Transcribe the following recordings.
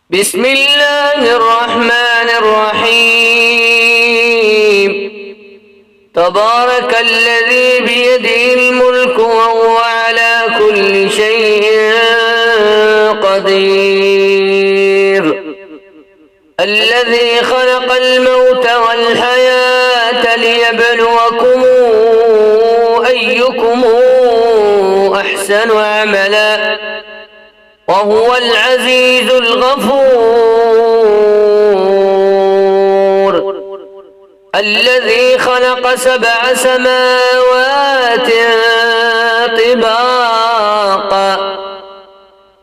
بسم الله الرحمن الرحيم. تبارك الذي بيده الملك وهو على كل شيء قدير. الذي خلق الموت والحياة ليبلوكم أيكم أحسن عملا وهو العزيز الغفور. الذي خلق 7 سماوات طباقا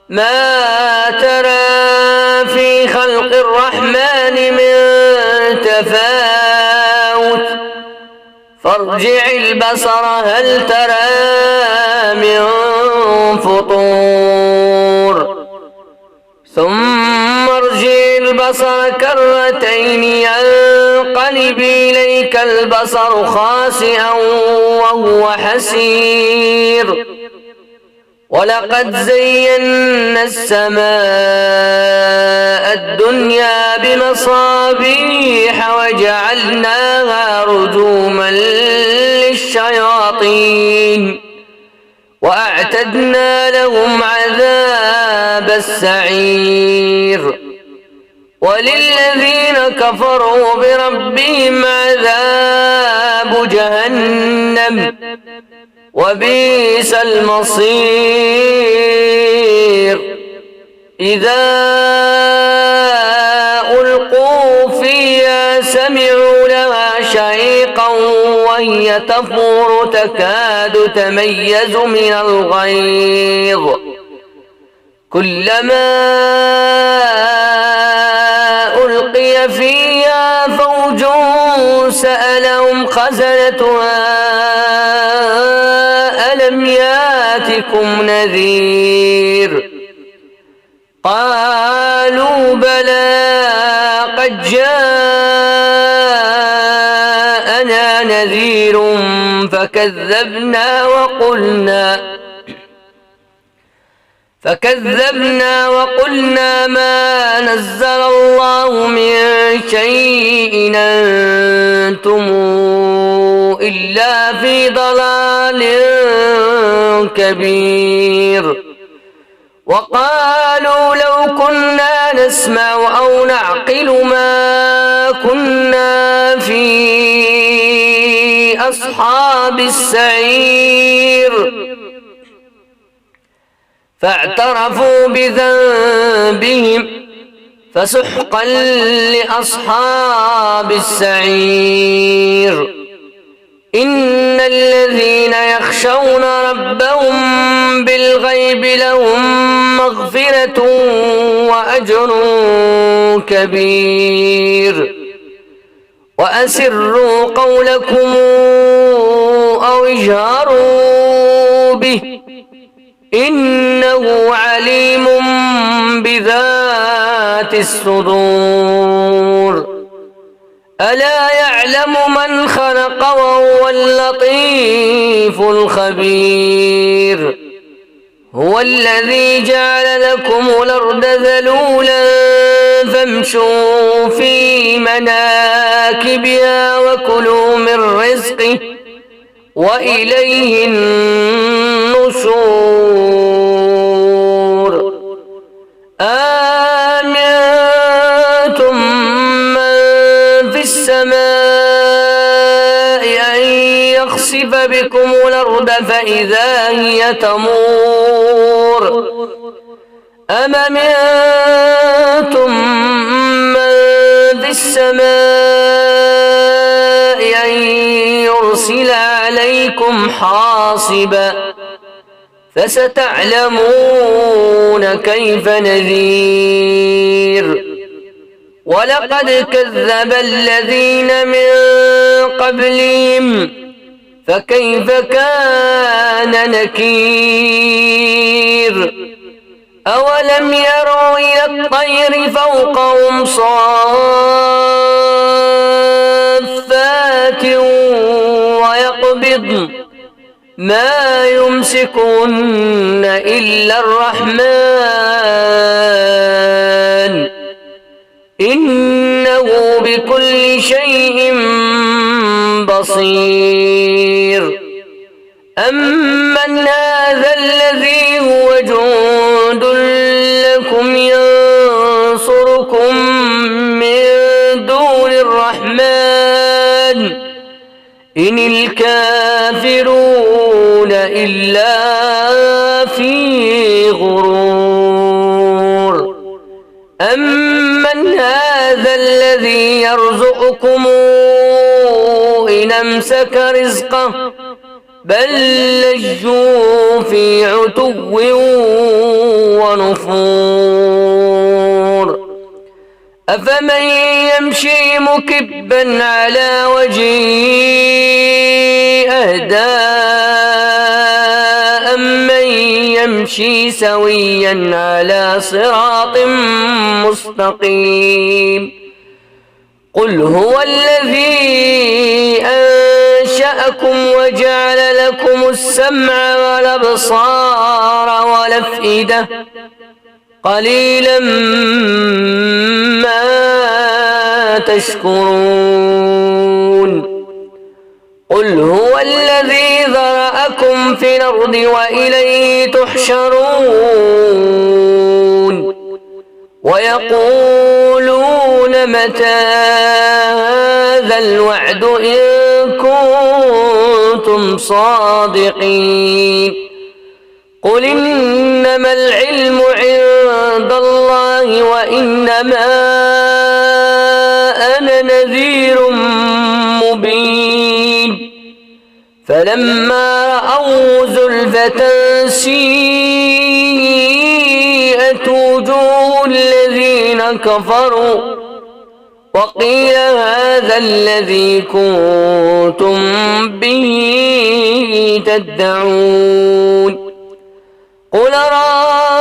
ما ترى في خلق الرحمن من تفاوت فارجع البصر هل ترى من فطور ثم ارجع البصر كرتين ينقلب إليك البصر خاسئا وهو حسير. ولقد زينا السماء الدنيا بمصابيح وجعلناها رجوما للشياطين وأعتدنا لهم عذاب السعير. وللذين كفروا بربهم عذاب جهنم وبئس المصير. إذا ألقوا فيها سمعوا لها شهيقا وهي تفور تكاد تميز من الغيظ كلما ألقي فيها فوج سألهم خزنتها ألم ياتكم نذير قالوا بلى قد جاءنا نذير فكذبنا وقلنا ما نزل الله من شيء أنتم إلا في ضلال كبير. وقالوا لو كنا نسمع أو نعقل ما كنا في أصحاب السعير فاعترفوا بذنبهم فسحقا لأصحاب السعير. إن الذين يخشون ربهم بالغيب لهم مغفرة وأجر كبير. وأسروا قولكم أو اجهروا به إنه عليم بذات الصدور. ألا يعلم من خلق وهو اللطيف الخبير. هو الذي جعل لكم الأرض ذلولا فامشوا في مناكبها وكلوا من رزقه وإليه النشور. آمنتم من في السماء أن يخسف بكم الأرض فإذا هي تمور أم أمنتم من في السماء أن يرسل عليكم حاصبا فستعلمون كيف نذير. ولقد كذب الذين من قبلهم فكيف كان نكير. أولم يروا إلى الطير فوقهم صافات ويقبضن ما يمسكن إلا الرحمن بصير. أمن هذا الذي هو جند لكم ينصركم من دون الرحمن إن الكافرون إلا في غرور. أمن هذا الذي يرزقكم إن أمسك رزقه بل لجوا في عتو ونفور. أفمن يمشي مكبا على وجهه أهدى أمن يمشي سويا على صراط مستقيم. قل هو الذي أنشأكم وجعل لكم السمع والأبصار والأفئدة قليلا ما تشكرون. قل هو الذي ذرأكم في الأرض وإليه تحشرون. ويقولون متى هذا الوعد إن كنتم صادقين. قل إنما العلم عند الله وإنما أنا نذير مبين. فلما رأوا زلفة سيئت وجوه الذين كفروا وقيل هذا الذي كنتم به تدعون. قل رأيتم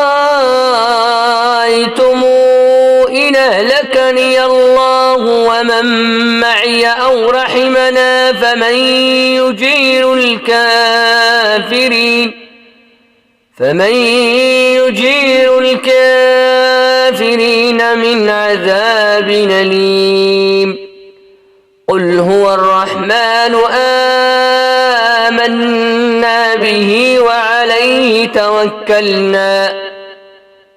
إن أهلكني الله ومن معي أو رحمنا فمن يجير الكافرين من عذاب أليم. قل هو الرحمن آمنا به وعليه توكلنا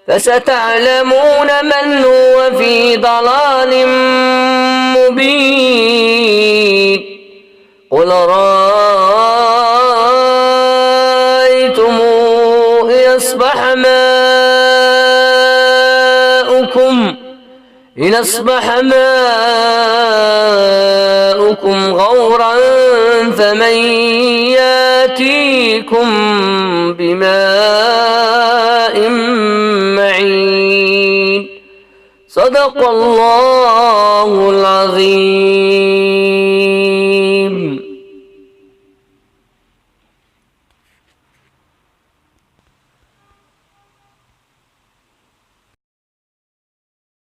فستعلمون من هو في ضلال مبين. قل رأيتم إن أصبح ماؤكم غورا فمن ياتيكم بماء معين. صدق الله العظيم.